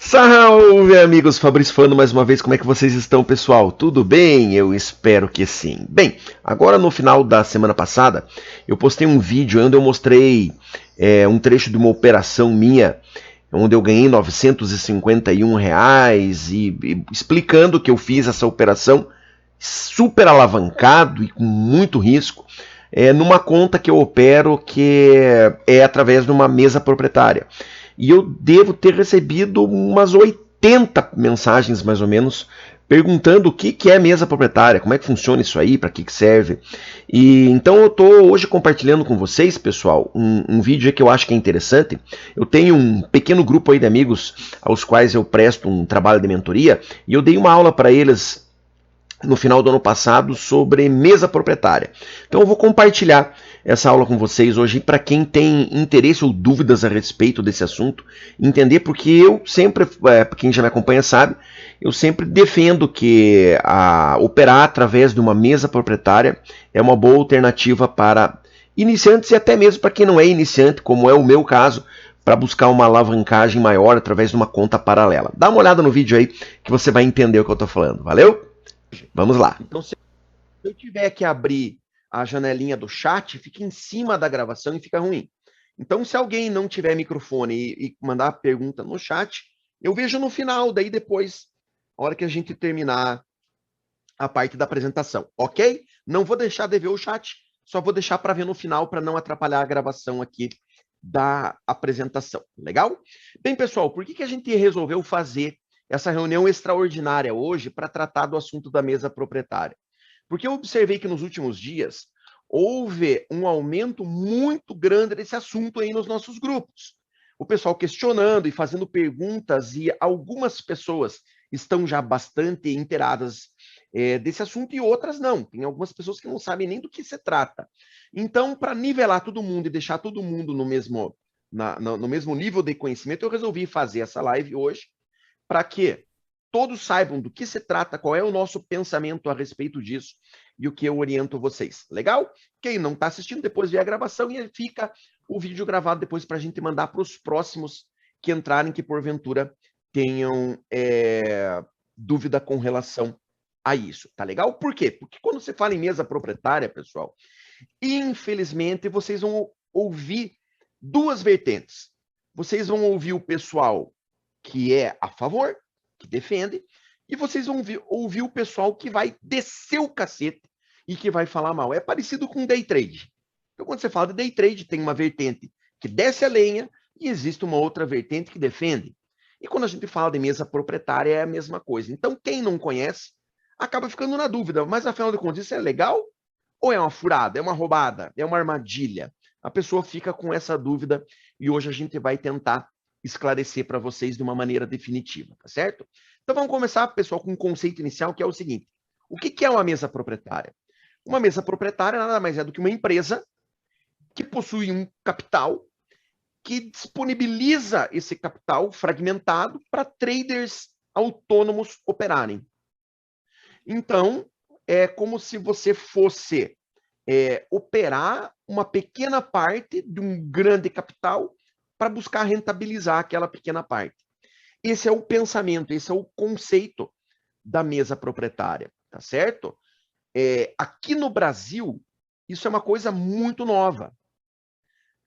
Salve, amigos Fabrício falando mais uma vez, como é que vocês estão, pessoal? Tudo bem? Eu espero que sim. Bem, agora no final da semana passada, eu postei um vídeo onde eu mostrei um trecho de uma operação minha, onde eu ganhei R$ 951 e explicando que eu fiz essa operação super alavancado e com muito risco, numa conta que eu opero que é através de uma mesa proprietária. E eu devo ter recebido umas 80 mensagens, mais ou menos, perguntando o que é mesa proprietária, como é que funciona isso aí, para que serve. E então eu estou hoje compartilhando com vocês, pessoal, um vídeo que eu acho que é interessante. Eu tenho um pequeno grupo aí de amigos aos quais eu presto um trabalho de mentoria e eu dei uma aula para eles no final do ano passado sobre mesa proprietária. Então eu vou compartilhar essa aula com vocês hoje para quem tem interesse ou dúvidas a respeito desse assunto, entender porque eu sempre, quem já me acompanha sabe, eu sempre defendo que operar através de uma mesa proprietária é uma boa alternativa para iniciantes e até mesmo para quem não é iniciante, como é o meu caso, para buscar uma alavancagem maior através de uma conta paralela. Dá uma olhada no vídeo aí que você vai entender o que eu estou falando. Valeu? Vamos lá. Então, se eu tiver que abrir a janelinha do chat, fica em cima da gravação e fica ruim. Então, se alguém não tiver microfone e mandar pergunta no chat, eu vejo no final, daí depois, a hora que a gente terminar a parte da apresentação, ok? Não vou deixar de ver o chat, só vou deixar para ver no final para não atrapalhar a gravação aqui da apresentação. Legal? Bem, pessoal, por que a gente resolveu fazer essa reunião extraordinária hoje para tratar do assunto da mesa proprietária? Porque eu observei que nos últimos dias houve um aumento muito grande desse assunto aí nos nossos grupos. O pessoal questionando e fazendo perguntas, e algumas pessoas estão já bastante inteiradas desse assunto e outras não. Tem algumas pessoas que não sabem nem do que se trata. Então, para nivelar todo mundo e deixar todo mundo no mesmo nível de conhecimento, eu resolvi fazer essa live hoje para que todos saibam do que se trata, qual é o nosso pensamento a respeito disso e o que eu oriento vocês. Legal? Quem não está assistindo, depois vê a gravação e fica o vídeo gravado depois para a gente mandar para os próximos que entrarem, que porventura tenham dúvida com relação a isso. Tá legal? Por quê? Porque quando você fala em mesa proprietária, pessoal, infelizmente vocês vão ouvir duas vertentes. Vocês vão ouvir o pessoal que é a favor, que defende, e vocês vão ouvir o pessoal que vai descer o cacete e que vai falar mal. É parecido com day trade. Então, quando você fala de day trade, tem uma vertente que desce a lenha e existe uma outra vertente que defende. E quando a gente fala de mesa proprietária, é a mesma coisa. Então, quem não conhece, acaba ficando na dúvida. Mas, afinal de contas, isso é legal? Ou é uma furada? É uma roubada? É uma armadilha? A pessoa fica com essa dúvida e hoje a gente vai tentar esclarecer para vocês de uma maneira definitiva, tá certo? Então vamos começar, pessoal, com um conceito inicial que é o seguinte: o que é uma mesa proprietária? Uma mesa proprietária nada mais é do que uma empresa que possui um capital que disponibiliza esse capital fragmentado para traders autônomos operarem. Então, é como se você fosse operar uma pequena parte de um grande capital para buscar rentabilizar aquela pequena parte. Esse é o pensamento, esse é o conceito da mesa proprietária, tá certo? Aqui no Brasil, isso é uma coisa muito nova.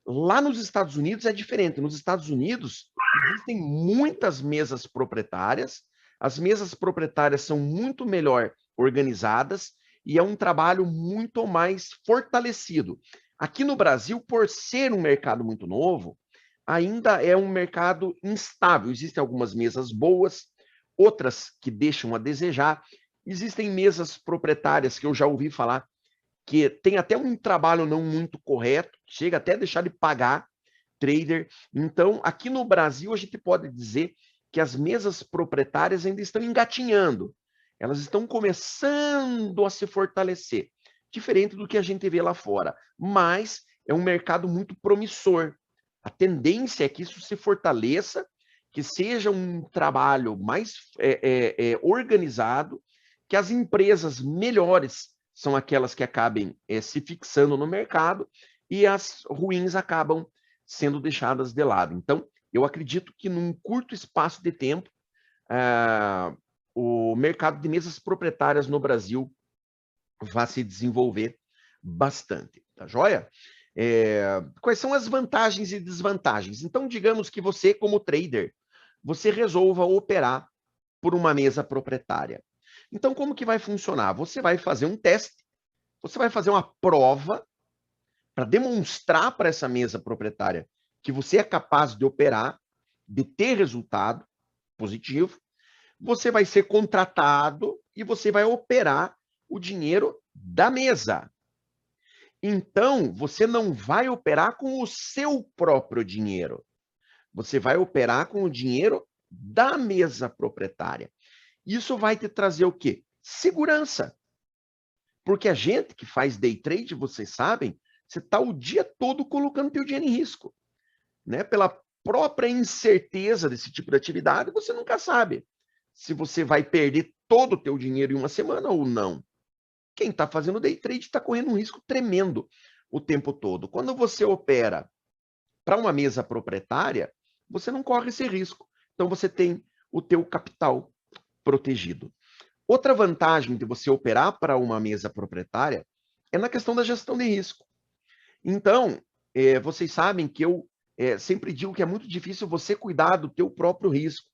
Lá nos Estados Unidos é diferente. Nos Estados Unidos, existem muitas mesas proprietárias. As mesas proprietárias são muito melhor organizadas e é um trabalho muito mais fortalecido. Aqui no Brasil, por ser um mercado muito novo, ainda é um mercado instável. Existem algumas mesas boas, outras que deixam a desejar. Existem mesas proprietárias que eu já ouvi falar que tem até um trabalho não muito correto, chega até a deixar de pagar trader. Então, aqui no Brasil, a gente pode dizer que as mesas proprietárias ainda estão engatinhando. Elas estão começando a se fortalecer, diferente do que a gente vê lá fora. Mas é um mercado muito promissor. A tendência é que isso se fortaleça, que seja um trabalho mais organizado, que as empresas melhores são aquelas que acabem se fixando no mercado e as ruins acabam sendo deixadas de lado. Então, eu acredito que num curto espaço de tempo, o mercado de mesas proprietárias no Brasil vai se desenvolver bastante, tá joia? Quais são as vantagens e desvantagens? Então, digamos que você, como trader, você resolva operar por uma mesa proprietária. Então, como que vai funcionar? Você vai fazer um teste, você vai fazer uma prova para demonstrar para essa mesa proprietária que você é capaz de operar, de ter resultado positivo. Você vai ser contratado e você vai operar o dinheiro da mesa. Então, você não vai operar com o seu próprio dinheiro. Você vai operar com o dinheiro da mesa proprietária. Isso vai te trazer o quê? Segurança. Porque a gente que faz day trade, vocês sabem, você está o dia todo colocando teu dinheiro em risco, né? Pela própria incerteza desse tipo de atividade, você nunca sabe se você vai perder todo o teu dinheiro em uma semana ou não. Quem está fazendo day trade está correndo um risco tremendo o tempo todo. Quando você opera para uma mesa proprietária, você não corre esse risco. Então você tem o teu capital protegido. Outra vantagem de você operar para uma mesa proprietária é na questão da gestão de risco. Então, vocês sabem que eu sempre digo que é muito difícil você cuidar do teu próprio risco,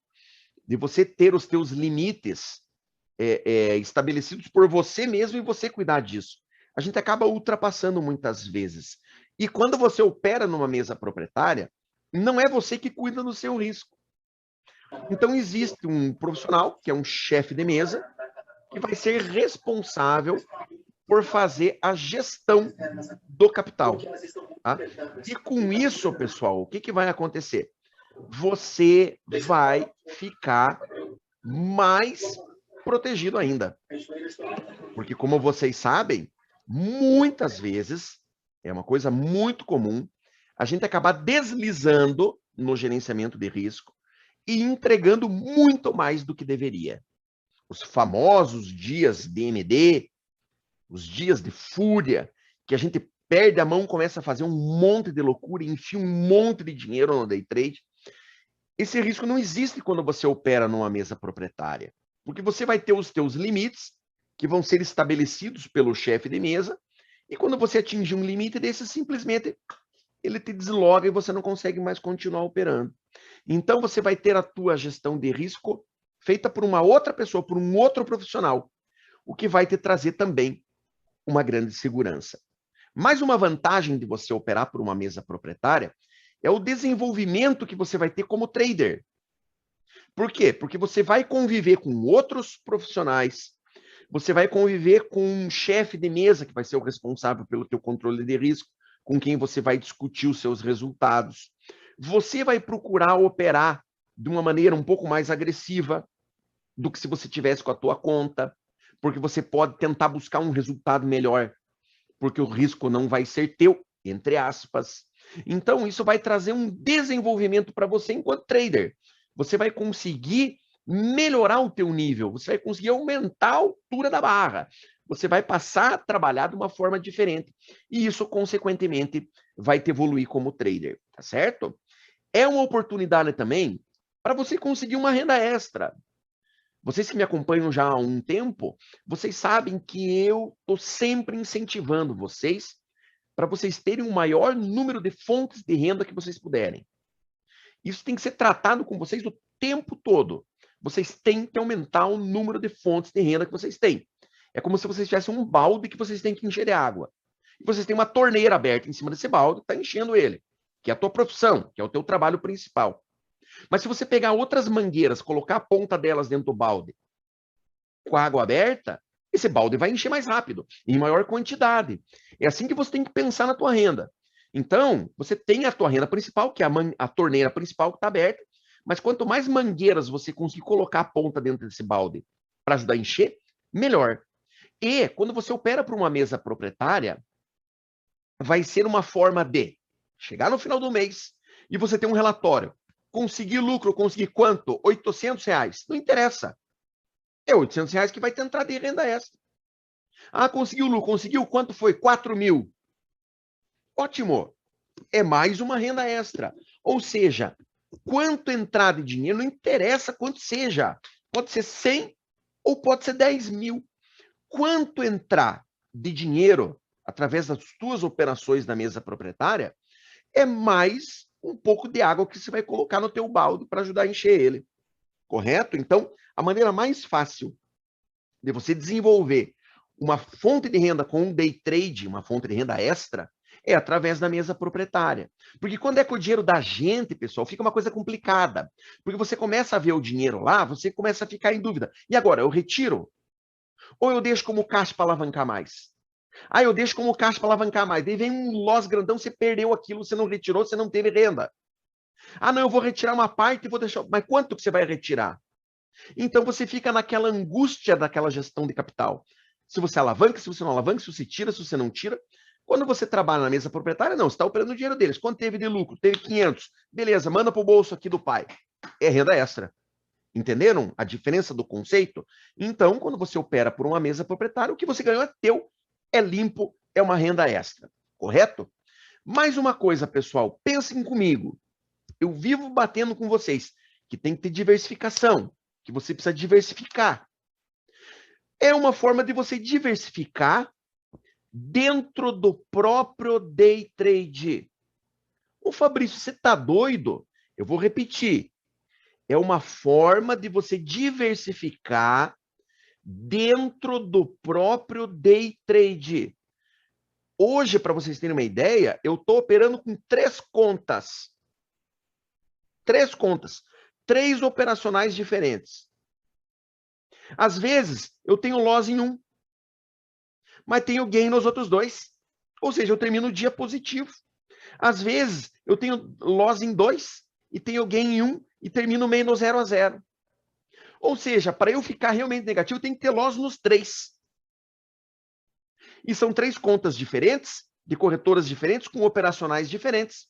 de você ter os teus limites estabelecidos por você mesmo e você cuidar disso. A gente acaba ultrapassando muitas vezes. E quando você opera numa mesa proprietária, não é você que cuida do seu risco. Então, existe um profissional, que é um chefe de mesa, que vai ser responsável por fazer a gestão do capital. Tá? E com isso, pessoal, o que, que vai acontecer? Você vai ficar mais protegido ainda. Porque, como vocês sabem, muitas vezes, é uma coisa muito comum, a gente acabar deslizando no gerenciamento de risco e entregando muito mais do que deveria. Os famosos dias DMD, os dias de fúria, que a gente perde a mão, começa a fazer um monte de loucura, enfia um monte de dinheiro no day trade. Esse risco não existe quando você opera numa mesa proprietária, porque você vai ter os teus limites, que vão ser estabelecidos pelo chefe de mesa, e quando você atingir um limite desse, simplesmente ele te desloga e você não consegue mais continuar operando. Então, você vai ter a tua gestão de risco feita por uma outra pessoa, por um outro profissional, o que vai te trazer também uma grande segurança. Mais uma vantagem de você operar por uma mesa proprietária é o desenvolvimento que você vai ter como trader. Por quê? Porque você vai conviver com outros profissionais, você vai conviver com um chefe de mesa que vai ser o responsável pelo teu controle de risco, com quem você vai discutir os seus resultados. Você vai procurar operar de uma maneira um pouco mais agressiva do que se você tivesse com a tua conta, porque você pode tentar buscar um resultado melhor, porque o risco não vai ser teu, entre aspas. Então, isso vai trazer um desenvolvimento para você enquanto trader. Você vai conseguir melhorar o teu nível, você vai conseguir aumentar a altura da barra, você vai passar a trabalhar de uma forma diferente. E isso, consequentemente, vai te evoluir como trader, tá certo? É uma oportunidade também para você conseguir uma renda extra. Vocês que me acompanham já há um tempo, vocês sabem que eu estou sempre incentivando vocês para vocês terem o maior número de fontes de renda que vocês puderem. Isso tem que ser tratado com vocês o tempo todo. Vocês têm que aumentar o número de fontes de renda que vocês têm. É como se vocês tivessem um balde que vocês têm que encher de água. E vocês têm uma torneira aberta em cima desse balde, está enchendo ele, que é a tua profissão, que é o teu trabalho principal. Mas se você pegar outras mangueiras, colocar a ponta delas dentro do balde, com a água aberta, esse balde vai encher mais rápido, em maior quantidade. É assim que você tem que pensar na tua renda. Então, você tem a tua renda principal, que é a torneira principal que está aberta, mas quanto mais mangueiras você conseguir colocar a ponta dentro desse balde para ajudar a encher, melhor. E quando você opera para uma mesa proprietária, vai ser uma forma de chegar no final do mês e você ter um relatório. Conseguir lucro, conseguir quanto? R$ 800. Não interessa. É R$ 800 que vai te entrar de renda extra. Ah, conseguiu lucro, conseguiu? Quanto foi? 4 mil. Ótimo. É mais uma renda extra. Ou seja, Quanto entrar de dinheiro, não interessa quanto seja. Pode ser 100 ou pode ser 10 mil. Quanto entrar de dinheiro através das tuas operações na mesa proprietária é mais um pouco de água que você vai colocar no teu balde para ajudar a encher ele. Correto? Então, a maneira mais fácil de você desenvolver uma fonte de renda com um day trade, uma fonte de renda extra, é através da mesa proprietária. Porque quando é com o dinheiro da gente, pessoal, fica uma coisa complicada. Porque você começa a ver o dinheiro lá, você começa a ficar em dúvida. E agora, eu retiro? Ou eu deixo como caixa para alavancar mais? Ah, eu deixo como caixa para alavancar mais. Daí vem um loss grandão, você perdeu aquilo, você não retirou, você não teve renda. Ah, não, eu vou retirar uma parte e vou deixar. Mas quanto que você vai retirar? Então você fica naquela angústia daquela gestão de capital. Se você alavanca, se você não alavanca, se você tira, se você não tira. Quando você trabalha na mesa proprietária, não, você está operando o dinheiro deles. Quanto teve de lucro? Teve 500. Beleza, manda para o bolso aqui do pai. É renda extra. Entenderam a diferença do conceito? Então, quando você opera por uma mesa proprietária, o que você ganhou é teu, é limpo, é uma renda extra. Correto? Mais uma coisa, pessoal, pensem comigo. Eu vivo batendo com vocês que tem que ter diversificação, que você precisa diversificar. É uma forma de você diversificar dentro do próprio day trade. Ô Fabrício, você tá doido? Eu vou repetir. É uma forma de você diversificar dentro do próprio day trade. Hoje, para vocês terem uma ideia, eu estou operando com 3 contas. 3 contas. 3 operacionais diferentes. Às vezes, eu tenho loss em um, mas tenho gain nos outros 2. Ou seja, eu termino o dia positivo. Às vezes, eu tenho loss em 2 e tenho gain em 1 e termino meio no 0 a 0. Ou seja, para eu ficar realmente negativo, eu tenho que ter loss nos 3. E são 3 contas diferentes, de corretoras diferentes, com operacionais diferentes.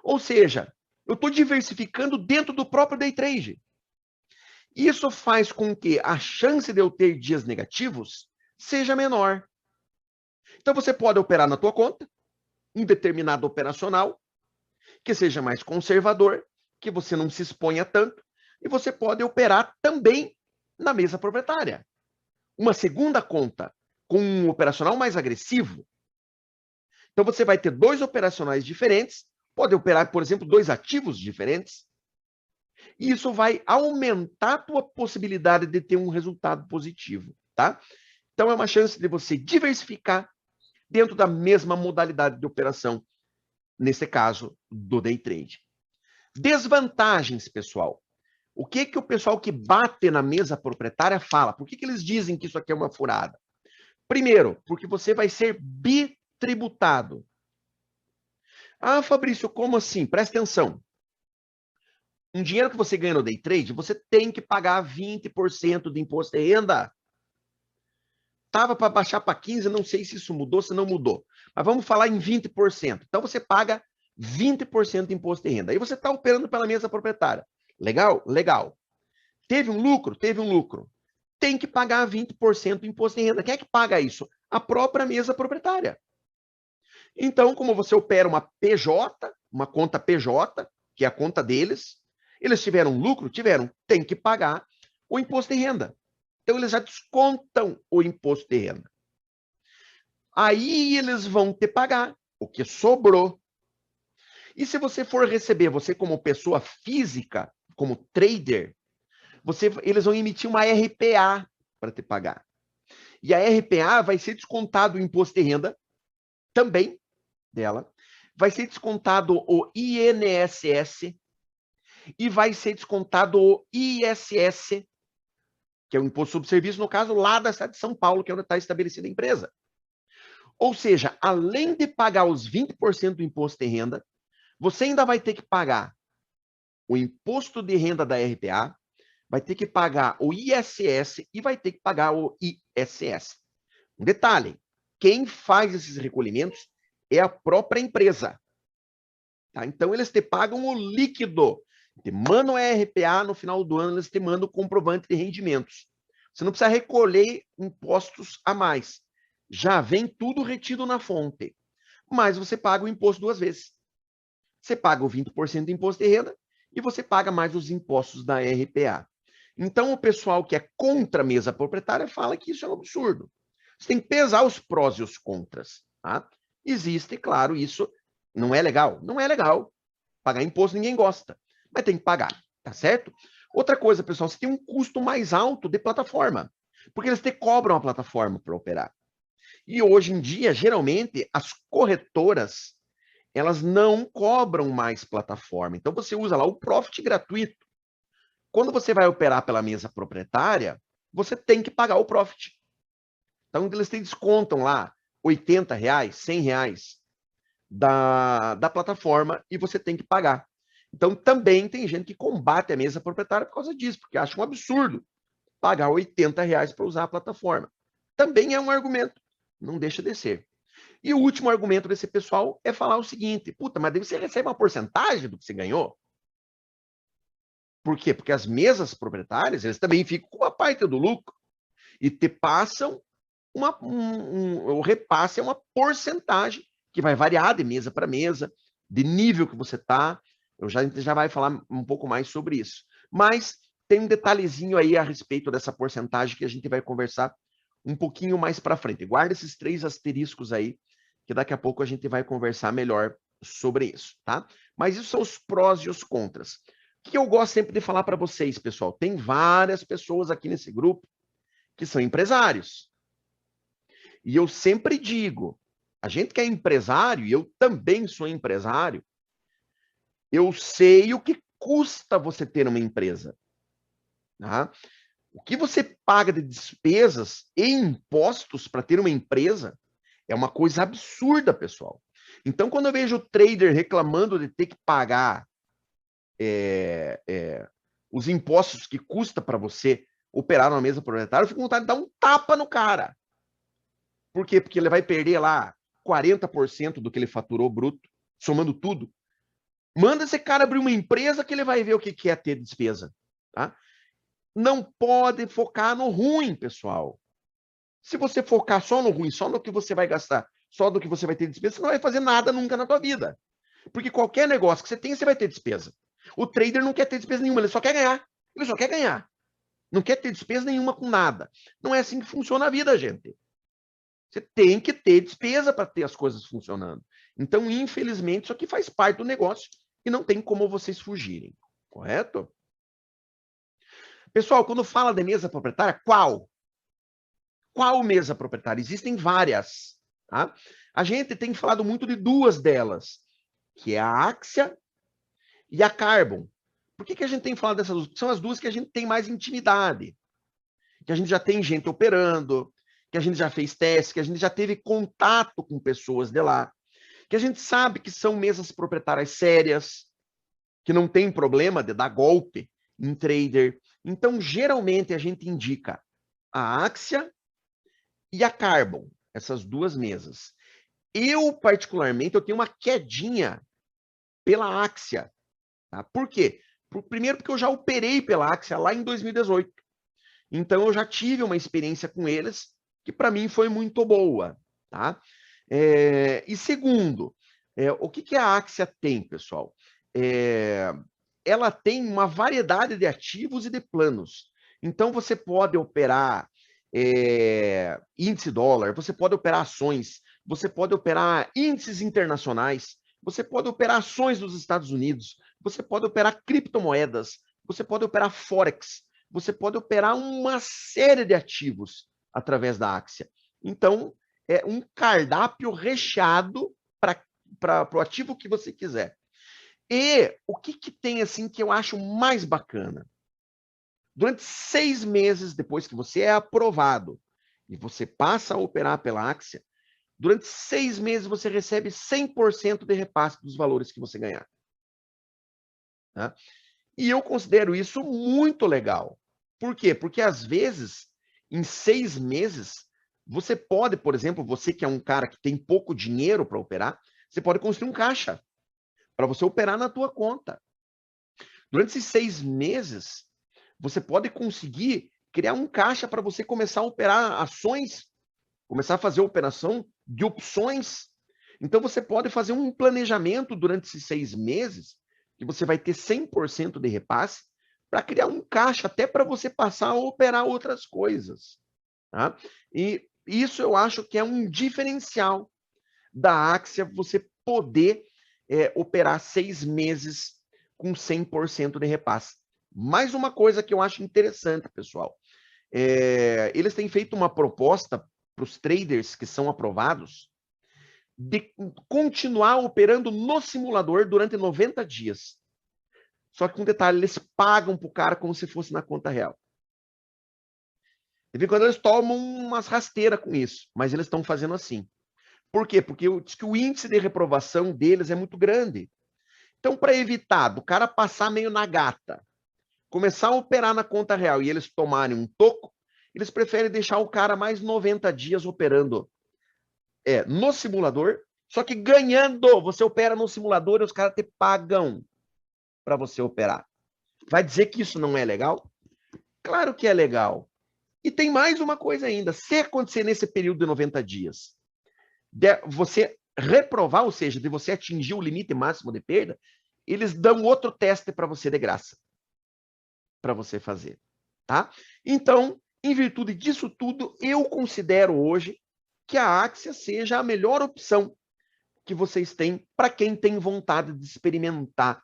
Ou seja, eu estou diversificando dentro do próprio day trade. Isso faz com que a chance de eu ter dias negativos seja menor. Então você pode operar na tua conta, um determinado operacional, que seja mais conservador, que você não se exponha tanto, e você pode operar também na mesa proprietária. Uma segunda conta com um operacional mais agressivo. Então você vai ter 2 operacionais diferentes, pode operar, por exemplo, 2 ativos diferentes, e isso vai aumentar a tua possibilidade de ter um resultado positivo, tá? Então é uma chance de você diversificar dentro da mesma modalidade de operação, nesse caso do day trade. Desvantagens, pessoal. O que que o pessoal que bate na mesa proprietária fala? Por que que eles dizem que isso aqui é uma furada? Primeiro, porque você vai ser bitributado. Ah, Fabrício, como assim? Presta atenção. Um dinheiro que você ganha no day trade, você tem que pagar 20% de imposto de renda. Estava para baixar para 15%, não sei se isso mudou, se não mudou. Mas vamos falar em 20%. Então você paga 20% de imposto de renda. Aí você está operando pela mesa proprietária. Legal? Legal. Teve um lucro? Teve um lucro. Tem que pagar 20% de imposto de renda. Quem é que paga isso? A própria mesa proprietária. Então, como você opera uma PJ, uma conta PJ, que é a conta deles, eles tiveram lucro? Tiveram. Tem que pagar o imposto de renda. Então, eles já descontam o imposto de renda. Aí eles vão te pagar o que sobrou. E se você for receber, você como pessoa física, como trader, eles vão emitir uma RPA para te pagar. E a RPA vai ser descontado o imposto de renda também dela, vai ser descontado o INSS e vai ser descontado o ISS, que é o Imposto sobre Serviço, no caso, lá da cidade de São Paulo, que é onde está estabelecida a empresa. Ou seja, além de pagar os 20% do imposto de renda, você ainda vai ter que pagar o imposto de renda da RPA, vai ter que pagar o ISS e vai ter que pagar o ISS. Um detalhe, quem faz esses recolhimentos é a própria empresa. Tá? Então, eles te pagam o líquido. Te mandam a RPA, no final do ano, eles te mandam o comprovante de rendimentos. Você não precisa recolher impostos a mais. Já vem tudo retido na fonte. Mas você paga o imposto 2 vezes. Você paga o 20% do imposto de renda e você paga mais os impostos da RPA. Então, o pessoal que é contra a mesa proprietária fala que isso é um absurdo. Você tem que pesar os prós e os contras. Tá? Existe, claro, isso não é legal. Não é legal. Pagar imposto ninguém gosta, mas tem que pagar, tá certo? Outra coisa, pessoal, você tem um custo mais alto de plataforma, porque eles te cobram a plataforma para operar. E hoje em dia, geralmente, as corretoras, elas não cobram mais plataforma. Então, você usa lá o Profit gratuito. Quando você vai operar pela mesa proprietária, você tem que pagar o Profit. Então, eles te descontam lá R$ 80, R$ 100 da plataforma e você tem que pagar. Então, também tem gente que combate a mesa proprietária por causa disso, porque acha um absurdo pagar R$ 80 para usar a plataforma. Também é um argumento, não deixa de ser. E o último argumento desse pessoal é falar o seguinte: puta, mas daí você recebe uma porcentagem do que você ganhou? Por quê? Porque as mesas proprietárias, eles também ficam com uma parte do lucro e te passam o repasse é uma porcentagem que vai variar de mesa para mesa, de nível que você está. A gente já vai falar um pouco mais sobre isso. Mas tem um detalhezinho aí a respeito dessa porcentagem que a gente vai conversar um pouquinho mais para frente. Guarda esses 3 asteriscos aí, que daqui a pouco a gente vai conversar melhor sobre isso, tá? Mas isso são os prós e os contras. O que eu gosto sempre de falar para vocês, pessoal? Tem várias pessoas aqui nesse grupo que são empresários. E eu sempre digo, a gente que é empresário, e eu também sou empresário, eu sei o que custa você ter uma empresa. Tá? O que você paga de despesas e impostos para ter uma empresa é uma coisa absurda, pessoal. Então, quando eu vejo o trader reclamando de ter que pagar os impostos que custa para você operar numa mesa proprietária, eu fico com vontade de dar um tapa no cara. Por quê? Porque ele vai perder lá 40% do que ele faturou bruto, somando tudo. Manda esse cara abrir uma empresa que ele vai ver o que é ter despesa. Tá? Não pode focar no ruim, pessoal. Se você focar só no ruim, só no que você vai gastar, só no que você vai ter despesa, você não vai fazer nada nunca na tua vida. Porque qualquer negócio que você tenha, você vai ter despesa. O trader não quer ter despesa nenhuma, ele só quer ganhar. Ele só quer ganhar. Não quer ter despesa nenhuma com nada. Não é assim que funciona a vida, gente. Você tem que ter despesa para ter as coisas funcionando. Então, infelizmente, isso aqui faz parte do negócio e não tem como vocês fugirem. Correto? Pessoal, quando fala de mesa proprietária, qual? Qual mesa proprietária? Existem várias. Tá? A gente tem falado muito de 2 delas, que é a Axia e a Carbon. Por que a gente tem falado dessas 2? São as 2 que a gente tem mais intimidade. Que a gente já tem gente operando, que a gente já fez teste, que a gente já teve contato com pessoas de lá, que a gente sabe que são mesas proprietárias sérias, que não tem problema de dar golpe em trader. Então, geralmente, a gente indica a Axia e a Carbon, essas 2 mesas. Eu, particularmente, eu tenho uma quedinha pela Axia. Tá? Por quê? Primeiro, porque eu já operei pela Axia lá em 2018. Então, eu já tive uma experiência com eles que, para mim, foi muito boa. Tá? E segundo, o que a Axia tem, pessoal? Ela tem uma variedade de ativos e de planos. Então, você pode operar índice dólar, você pode operar ações, você pode operar índices internacionais, você pode operar ações dos Estados Unidos, você pode operar criptomoedas, você pode operar Forex, você pode operar uma série de ativos através da Axia. Então, é um cardápio recheado para o ativo que você quiser. E o que tem assim que eu acho mais bacana? Durante 6 meses depois que você é aprovado e você passa a operar pela Axia, durante 6 meses você recebe 100% de repasse dos valores que você ganhar. Tá? E eu considero isso muito legal. Por quê? Porque às vezes, em 6 meses, você pode, por exemplo, você que é um cara que tem pouco dinheiro para operar, você pode construir um caixa para você operar na tua conta. Durante esses 6 meses, você pode conseguir criar um caixa para você começar a operar ações, começar a fazer operação de opções. Então, você pode fazer um planejamento durante esses 6 meses que você vai ter 100% de repasse para criar um caixa até para você passar a operar outras coisas. Tá? E isso eu acho que é um diferencial da Axia, você poder operar 6 meses com 100% de repasse. Mais uma coisa que eu acho interessante, pessoal. Eles têm feito uma proposta para os traders que são aprovados de continuar operando no simulador durante 90 dias. Só que com um detalhe, eles pagam para o cara como se fosse na conta real. De vez em quando eles tomam umas rasteiras com isso, mas eles estão fazendo assim. Por quê? Porque diz que o índice de reprovação deles é muito grande. Então, para evitar do cara passar meio na gata, começar a operar na conta real e eles tomarem um toco, eles preferem deixar o cara mais 90 dias operando no simulador, só que ganhando. Você opera no simulador e os caras te pagam para você operar. Vai dizer que isso não é legal? Claro que é legal. E tem mais uma coisa ainda. Se acontecer nesse período de 90 dias, você reprovar, ou seja, de você atingir o limite máximo de perda, eles dão outro teste para você de graça, para você fazer, tá? Então, em virtude disso tudo, eu considero hoje que a Axia seja a melhor opção que vocês têm para quem tem vontade de experimentar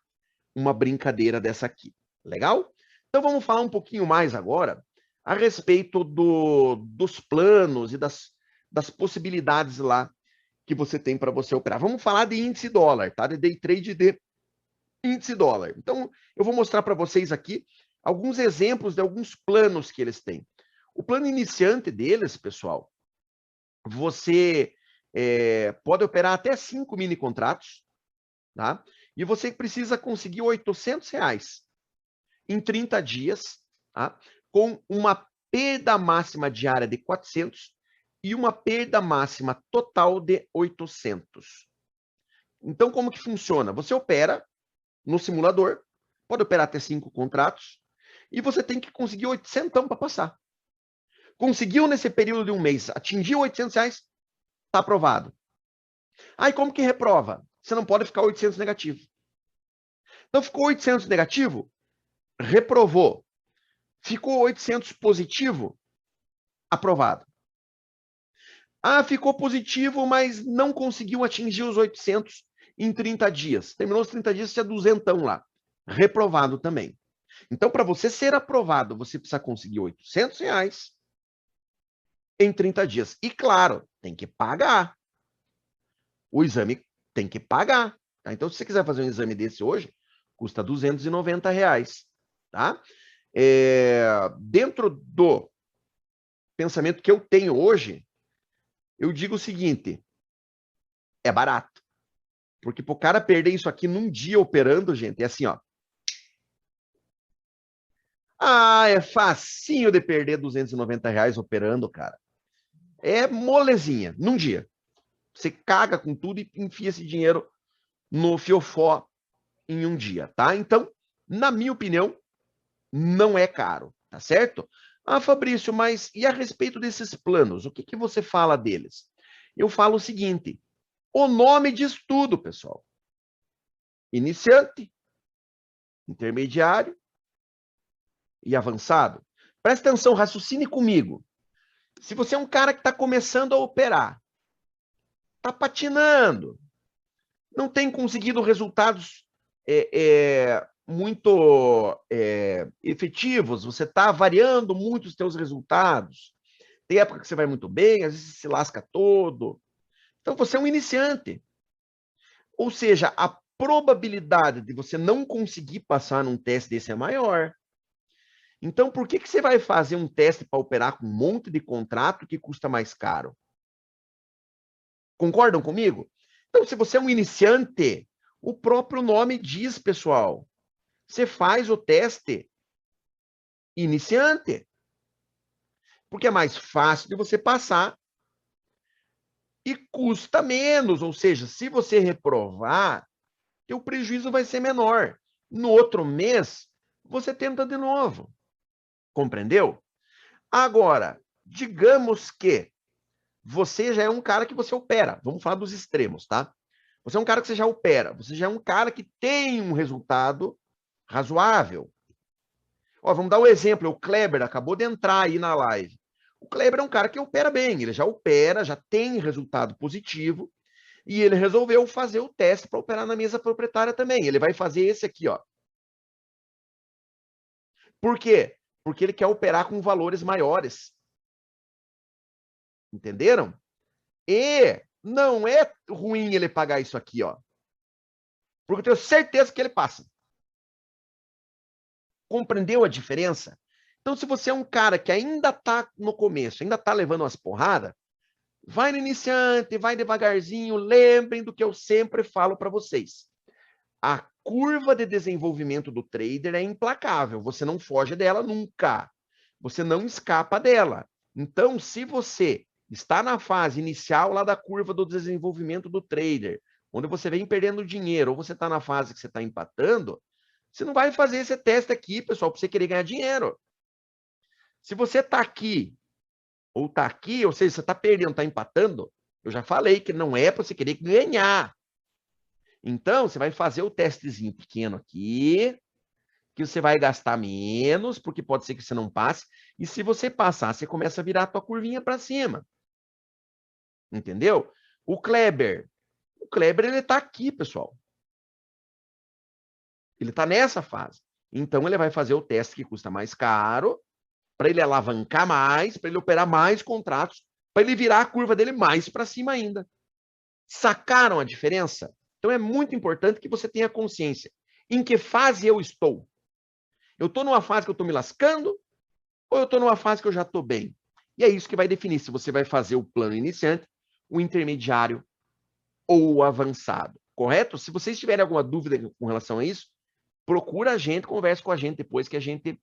uma brincadeira dessa aqui. Legal? Então vamos falar um pouquinho mais agora a respeito dos planos e das possibilidades lá que você tem para você operar. Vamos falar de índice dólar, tá? De day trade de índice dólar. Então, eu vou mostrar para vocês aqui alguns exemplos de alguns planos que eles têm. O plano iniciante deles, pessoal, você pode operar até 5 mini contratos, tá? E você precisa conseguir R$800 em 30 dias, tá? Com uma perda máxima diária de 400 e uma perda máxima total de 800. Então, como que funciona? Você opera no simulador, pode operar até 5 contratos, e você tem que conseguir 800 para passar. Conseguiu nesse período de um mês, atingiu R$800, está aprovado. Aí como que reprova? Você não pode ficar 800 negativo. Então ficou 800 negativo, reprovou. Ficou 800 positivo, aprovado. Ah, ficou positivo, mas não conseguiu atingir os 800 em 30 dias. Terminou os 30 dias, tinha 200 lá. Reprovado também. Então, para você ser aprovado, você precisa conseguir R$800 em 30 dias. E, claro, tem que pagar. O exame tem que pagar. Tá? Então, se você quiser fazer um exame desse hoje, custa R$290. Tá? Dentro do pensamento que eu tenho hoje, eu digo o seguinte, é barato. Porque para o cara perder isso aqui num dia operando, gente, é assim, ó. Ah, é facinho de perder R$290 operando, cara. É molezinha, num dia. Você caga com tudo e enfia esse dinheiro no fiofó em um dia, tá? Então, na minha opinião, não é caro, tá certo? Ah, Fabrício, mas e a respeito desses planos? O que que você fala deles? Eu falo o seguinte, o nome diz tudo, pessoal. Iniciante, intermediário e avançado. Presta atenção, raciocine comigo. Se você é um cara que está começando a operar, está patinando, não tem conseguido resultados muito efetivos, você está variando muito os seus resultados, tem época que você vai muito bem, às vezes se lasca todo. Então, você é um iniciante. Ou seja, a probabilidade de você não conseguir passar num teste desse é maior. Então, por que você vai fazer um teste para operar com um monte de contrato que custa mais caro? Concordam comigo? Então, se você é um iniciante, o próprio nome diz, pessoal, você faz o teste iniciante. Porque é mais fácil de você passar e custa menos. Ou seja, se você reprovar, o prejuízo vai ser menor. No outro mês, você tenta de novo. Compreendeu? Agora, digamos que você já é um cara que você opera. Vamos falar dos extremos, tá? Você é um cara que você já opera, você já é um cara que tem um resultado razoável. Ó, vamos dar um exemplo, o Kleber acabou de entrar aí na live. O Kleber é um cara que opera bem, ele já opera, já tem resultado positivo, e ele resolveu fazer o teste para operar na mesa proprietária também. Ele vai fazer esse aqui, ó. Por quê? Porque ele quer operar com valores maiores. Entenderam? E não é ruim ele pagar isso aqui, ó. Porque eu tenho certeza que ele passa. Compreendeu a diferença? Então, se você é um cara que ainda está no começo, ainda está levando umas porradas, vai no iniciante, vai devagarzinho. Lembrem do que eu sempre falo para vocês. A curva de desenvolvimento do trader é implacável. Você não foge dela nunca. Você não escapa dela. Então, se você está na fase inicial lá da curva do desenvolvimento do trader, onde você vem perdendo dinheiro, ou você está na fase que você está empatando, você não vai fazer esse teste aqui, pessoal, para você querer ganhar dinheiro. Se você está aqui, ou seja, você está perdendo, está empatando, eu já falei que não é para você querer ganhar. Então, você vai fazer o testezinho pequeno aqui, que você vai gastar menos, porque pode ser que você não passe, e se você passar, você começa a virar a tua curvinha para cima. Entendeu? O Kleber ele está aqui, pessoal. Ele está nessa fase. Então, ele vai fazer o teste que custa mais caro, para ele alavancar mais, para ele operar mais contratos, para ele virar a curva dele mais para cima ainda. Sacaram a diferença? Então, é muito importante que você tenha consciência. Em que fase eu estou? Eu estou numa fase que eu estou me lascando ou eu estou numa fase que eu já estou bem? E é isso que vai definir se você vai fazer o plano iniciante, o intermediário ou o avançado, correto? Se vocês tiverem alguma dúvida com relação a isso, procura a gente, converse com a gente depois que a gente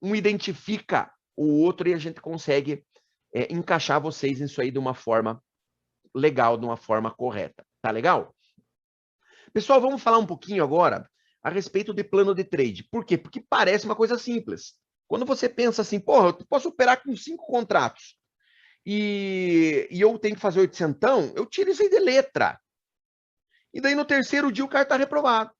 um identifica o outro e a gente consegue encaixar vocês nisso aí de uma forma legal, de uma forma correta. Tá legal? Pessoal, vamos falar um pouquinho agora a respeito de plano de trade. Por quê? Porque parece uma coisa simples. Quando você pensa assim, porra, eu posso operar com 5 contratos e eu tenho que fazer 800, eu tiro isso aí de letra. E daí no terceiro dia o cara está reprovado.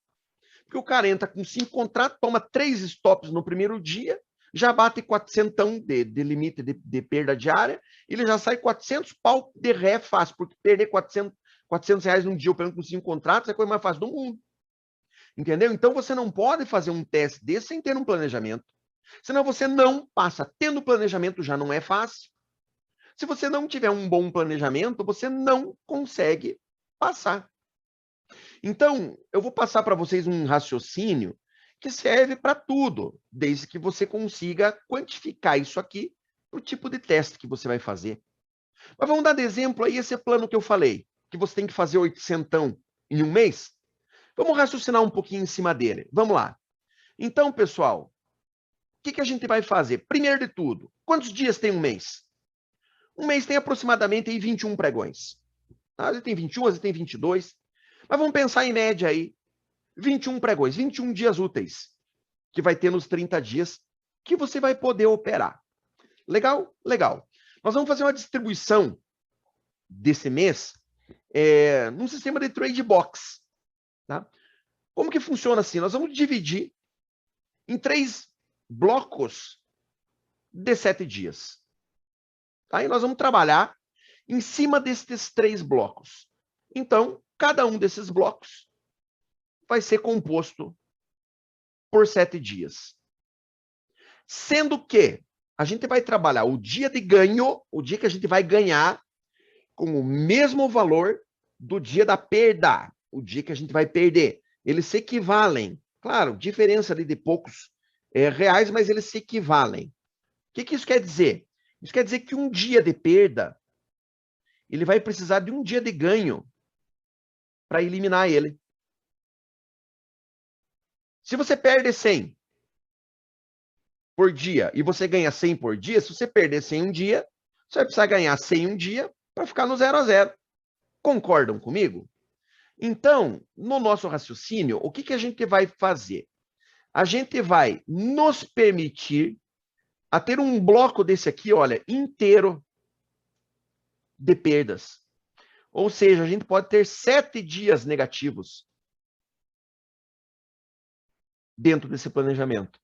Porque o cara entra com 5 contratos, toma 3 stops no primeiro dia, já bate 400 de limite de perda diária, ele já sai 400 pau de ré fácil, porque perder 400 reais num dia operando com 5 contratos é a coisa mais fácil do mundo. Entendeu? Então você não pode fazer um teste desse sem ter um planejamento. Senão você não passa. Tendo planejamento já não é fácil. Se você não tiver um bom planejamento, você não consegue passar. Então, eu vou passar para vocês um raciocínio que serve para tudo, desde que você consiga quantificar isso aqui para o tipo de teste que você vai fazer. Mas vamos dar de exemplo aí esse plano que eu falei, que você tem que fazer 800 em um mês. Vamos raciocinar um pouquinho em cima dele. Vamos lá. Então, pessoal, o que a gente vai fazer? Primeiro de tudo, quantos dias tem um mês? Um mês tem aproximadamente aí 21 pregões. Às vezes tem 21, às vezes tem 22. Mas vamos pensar em média aí. 21 pregões, 21 dias úteis, que vai ter nos 30 dias, que você vai poder operar. Legal? Legal. Nós vamos fazer uma distribuição desse mês num sistema de trade box. Tá? Como que funciona assim? Nós vamos dividir em 3 blocos de 7 dias. Tá? E nós vamos trabalhar em cima desses 3 blocos. Então, cada um desses blocos vai ser composto por 7 dias. Sendo que a gente vai trabalhar o dia de ganho, o dia que a gente vai ganhar, com o mesmo valor do dia da perda, o dia que a gente vai perder. Eles se equivalem. Claro, diferença ali de poucos reais, mas eles se equivalem. O que isso quer dizer? Isso quer dizer que um dia de perda, ele vai precisar de um dia de ganho para eliminar ele. Se você perde 100 por dia e você ganha 100 por dia, se você perder 100 um dia, você vai precisar ganhar 100 um dia para ficar no 0 a 0. Concordam comigo? Então, no nosso raciocínio, o que a gente vai fazer? A gente vai nos permitir a ter um bloco desse aqui, olha, inteiro de perdas. Ou seja, a gente pode ter 7 dias negativos dentro desse planejamento.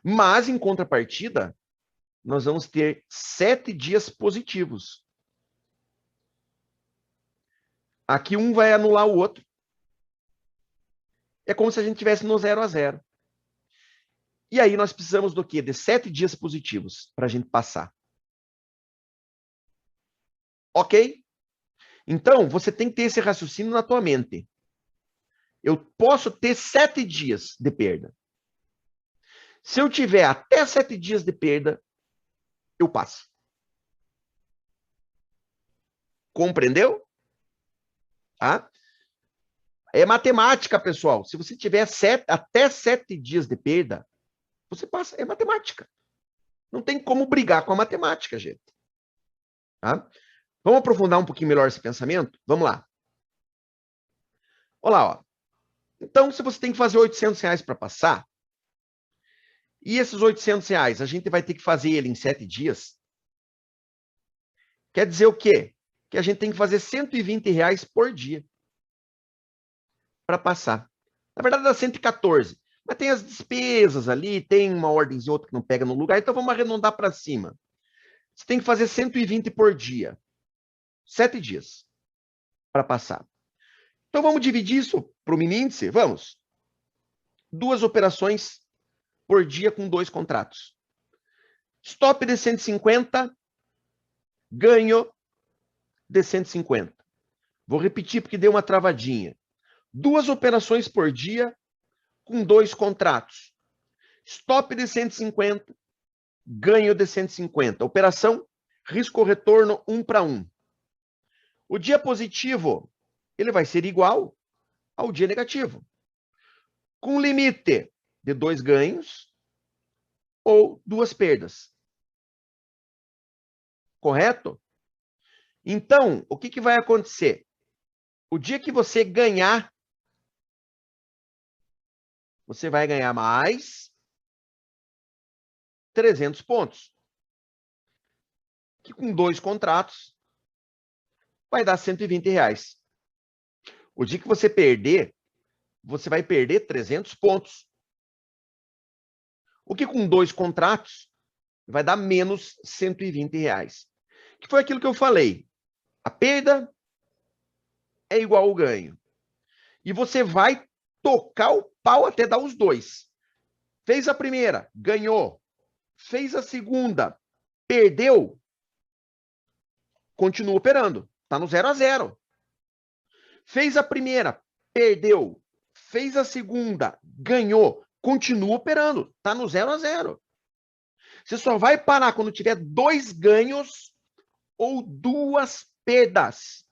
Mas, em contrapartida, nós vamos ter 7 dias positivos. Aqui um vai anular o outro. É como se a gente estivesse no 0 a 0. E aí nós precisamos do quê? De 7 dias positivos para a gente passar. Ok? Então, você tem que ter esse raciocínio na tua mente. Eu posso ter 7 dias de perda. Se eu tiver até 7 dias de perda, eu passo. Compreendeu? Tá? É matemática, pessoal. Se você tiver até 7 dias de perda, você passa. É matemática. Não tem como brigar com a matemática, gente. Tá? Vamos aprofundar um pouquinho melhor esse pensamento? Vamos lá. Olha lá, ó. Então, se você tem que fazer R$ 800 para passar, e esses R$ 800 a gente vai ter que fazer ele em 7 dias, quer dizer o quê? Que a gente tem que fazer R$ 120 por dia para passar. Na verdade, dá 114. Mas tem as despesas ali, tem uma ordem e outra que não pega no lugar, então vamos arredondar para cima. Você tem que fazer 120 por dia. 7 dias para passar. Então vamos dividir isso para o mini índice? Vamos. 2 operações por dia com 2 contratos. Stop de 150, ganho de 150. Vou repetir porque deu uma travadinha. 2 operações por dia com 2 contratos. Stop de 150, ganho de 150. Operação risco-retorno 1 para 1. O dia positivo, ele vai ser igual ao dia negativo. Com limite de 2 ganhos ou 2 perdas. Correto? Então, o que vai acontecer? O dia que você ganhar, você vai ganhar mais 300 pontos. Que com 2 contratos vai dar R$ 120. O dia que você perder, você vai perder 300 pontos. O que com 2 contratos vai dar menos R$ 120. Que foi aquilo que eu falei. A perda é igual ao ganho. E você vai tocar o pau até dar os 2. Fez a primeira, ganhou. Fez a segunda, perdeu. Continua operando. Está no 0 a 0. Fez a primeira, perdeu. Fez a segunda, ganhou. Continua operando. Está no 0 a 0. Você só vai parar quando tiver 2 ganhos ou 2 perdas.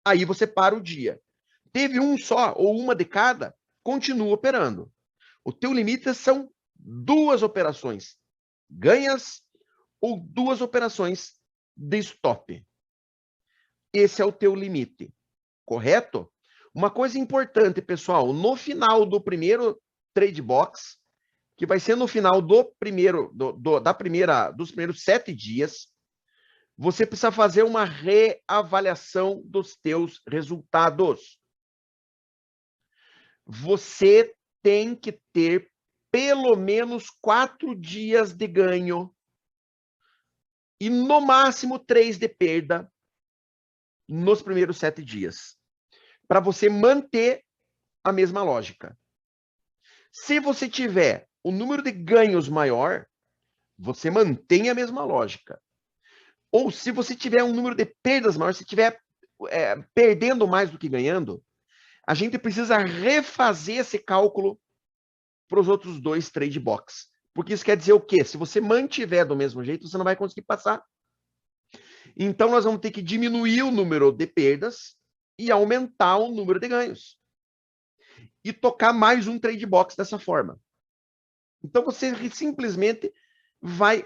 Aí você para o dia. Teve um só ou uma de cada, continua operando. O teu limite são 2 operações ganhas ou 2 operações de stop. Esse é o teu limite, correto? Uma coisa importante, pessoal, no final do primeiro trade box, que vai ser no final do primeiro, dos primeiros 7 dias, você precisa fazer uma reavaliação dos teus resultados. Você tem que ter pelo menos 4 dias de ganho e no máximo 3 de perda nos primeiros 7 dias, para você manter a mesma lógica. Se você tiver o número de ganhos maior, você mantém a mesma lógica. Ou se você tiver um número de perdas maior, se estiver perdendo mais do que ganhando, a gente precisa refazer esse cálculo para os outros 2 trade box. Porque isso quer dizer o quê? Se você mantiver do mesmo jeito, você não vai conseguir passar. Então, nós vamos ter que diminuir o número de perdas e aumentar o número de ganhos. E tocar mais um trade box dessa forma. Então, você simplesmente vai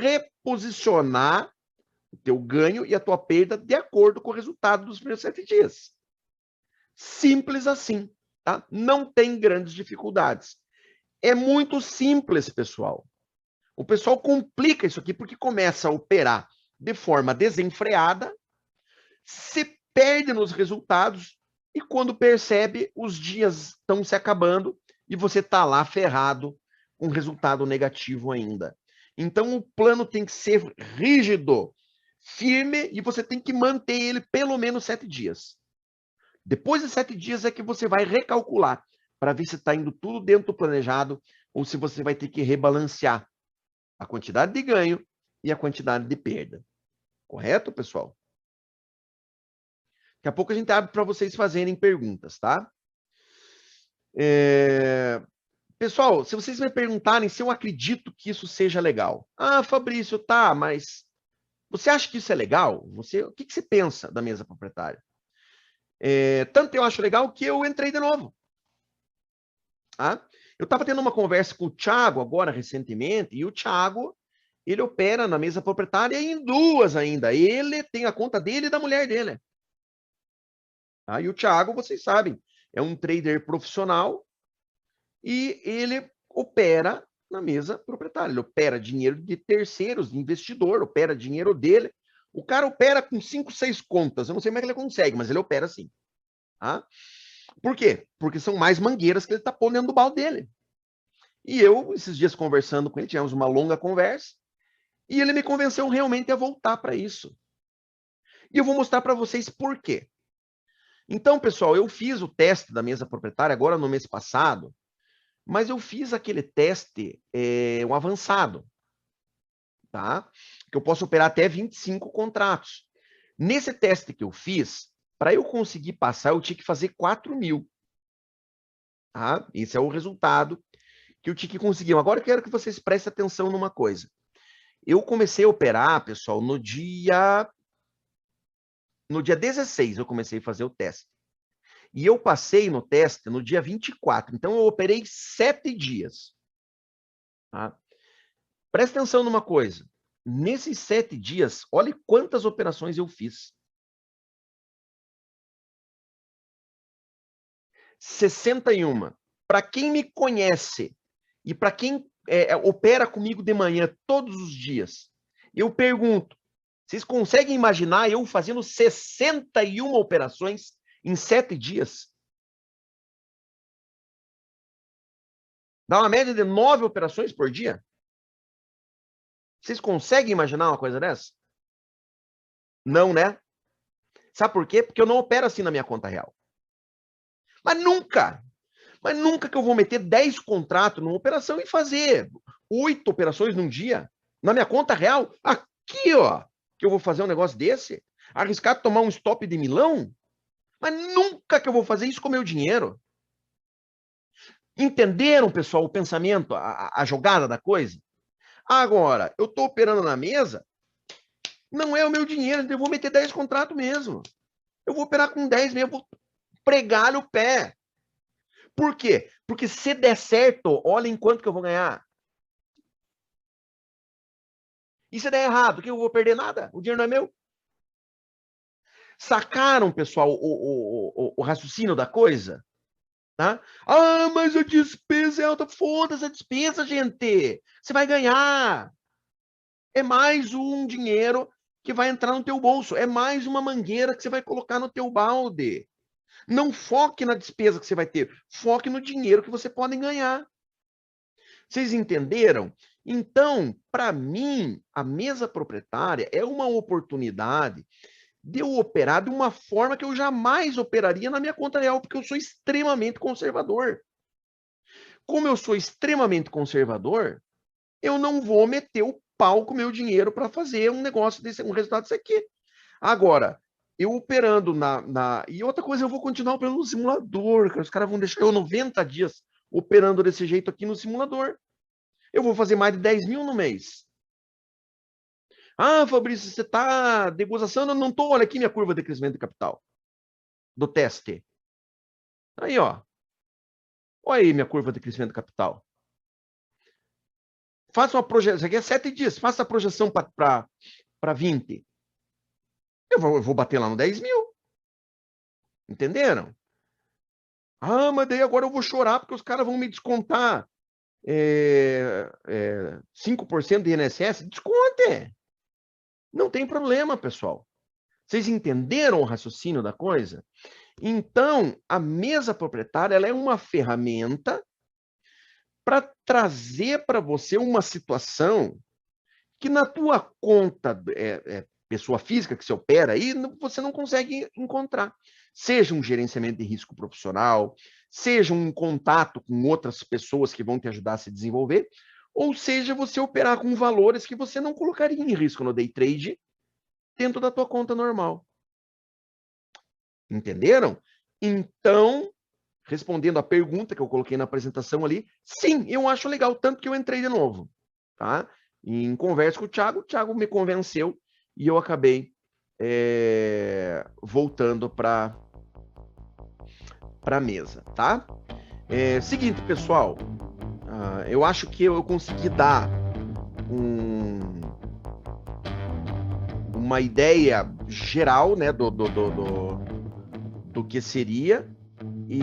reposicionar o teu ganho e a tua perda de acordo com o resultado dos primeiros 7 dias. Simples assim, tá? Não tem grandes dificuldades. É muito simples, pessoal. O pessoal complica isso aqui porque começa a operar de forma desenfreada, se perde nos resultados e quando percebe, os dias estão se acabando e você está lá ferrado com resultado negativo ainda. Então o plano tem que ser rígido, firme, e você tem que manter ele pelo menos 7 dias. Depois de 7 dias é que você vai recalcular para ver se está indo tudo dentro do planejado ou se você vai ter que rebalancear a quantidade de ganho e a quantidade de perda. Correto, pessoal? Daqui a pouco a gente abre para vocês fazerem perguntas, tá? Pessoal, se vocês me perguntarem se eu acredito que isso seja legal. Ah, Fabrício, tá, mas você acha que isso é legal? O que você pensa da mesa proprietária? Tanto eu acho legal que eu entrei de novo. Tá? Eu estava tendo uma conversa com o Thiago agora, recentemente, e o Thiago, ele opera na mesa proprietária em 2 ainda. Ele tem a conta dele e da mulher dele. Tá? E o Thiago, vocês sabem, é um trader profissional e ele opera na mesa proprietária. Ele opera dinheiro de terceiros, de investidor, opera dinheiro dele. O cara opera com 5, 6 contas. Eu não sei como é que ele consegue, mas ele opera assim. Tá? Por quê? Porque são mais mangueiras que ele está pondo dentro do balde dele. E eu, esses dias conversando com ele, tivemos uma longa conversa, e ele me convenceu realmente a voltar para isso. E eu vou mostrar para vocês por quê. Então, pessoal, eu fiz o teste da mesa proprietária agora no mês passado, mas eu fiz aquele teste, um avançado, tá? Que eu posso operar até 25 contratos. Nesse teste que eu fiz, para eu conseguir passar, eu tinha que fazer 4.000. Tá? Esse é o resultado que eu tinha que conseguir. Agora eu quero que vocês prestem atenção numa coisa. Eu comecei a operar, pessoal, no dia 16 eu comecei a fazer o teste. E eu passei no teste no dia 24. Então eu operei 7 dias. Tá? Presta atenção numa coisa. Nesses 7 dias, olhe quantas operações eu fiz. 61. Para quem me conhece e para quem opera comigo de manhã todos os dias, eu pergunto, vocês conseguem imaginar eu fazendo 61 operações em 7 dias? Dá uma média de 9 operações por dia? Vocês conseguem imaginar uma coisa dessa? Não, né? Sabe por quê? Porque eu não opero assim na minha conta real. Mas nunca que eu vou meter 10 contratos numa operação e fazer 8 operações num dia. Na minha conta real, aqui, ó, que eu vou fazer um negócio desse. Arriscar tomar um stop de milão? Mas nunca que eu vou fazer isso com meu dinheiro. Entenderam, pessoal, o pensamento, a jogada da coisa? Agora, eu estou operando na mesa, não é o meu dinheiro, eu vou meter 10 contratos mesmo. Eu vou operar com 10 mesmo, vou pregar o pé. Por quê? Porque se der certo, olha em quanto que eu vou ganhar. E se der errado, o que eu vou perder? Nada. O dinheiro não é meu. Sacaram, pessoal, o raciocínio da coisa? Tá? Ah, mas a despesa é alta. Foda-se a despesa, gente. Você vai ganhar. É mais um dinheiro que vai entrar no teu bolso. É mais uma mangueira que você vai colocar no teu balde. Não foque na despesa que você vai ter. Foque no dinheiro que você pode ganhar. Vocês entenderam? Então, para mim, a mesa proprietária é uma oportunidade de eu operar de uma forma que eu jamais operaria na minha conta real, porque eu sou extremamente conservador. Como eu sou extremamente conservador, eu não vou meter o pau com o meu dinheiro para fazer um negócio desse, um resultado desse aqui. Agora, eu operando E outra coisa, eu vou continuar operando no simulador, cara. Os caras vão deixar eu 90 dias operando desse jeito aqui no simulador. Eu vou fazer mais de 10.000 no mês. Ah, Fabrício, você está negociação? Eu não estou. Olha aqui minha curva de crescimento de capital do teste. Aí, ó. Olha aí minha curva de crescimento de capital. Faça uma projeção. Isso aqui é 7 dias. Faça a projeção para 20. Eu vou bater lá no 10.000. Entenderam? Ah, mas daí agora eu vou chorar porque os caras vão me descontar 5% de INSS. Desconte. Não tem problema, pessoal. Vocês entenderam o raciocínio da coisa? Então, a mesa proprietária ela é uma ferramenta para trazer para você uma situação que na tua conta pessoa física que se opera aí, você não consegue encontrar. Seja um gerenciamento de risco profissional, seja um contato com outras pessoas que vão te ajudar a se desenvolver, ou seja, você operar com valores que você não colocaria em risco no day trade dentro da tua conta normal. Entenderam? Então, respondendo a pergunta que eu coloquei na apresentação ali, sim, eu acho legal, tanto que eu entrei de novo, tá? Em conversa com o Thiago me convenceu e eu acabei voltando para a mesa, tá? Seguinte, pessoal, eu acho que eu consegui dar uma ideia geral, né, do que seria, e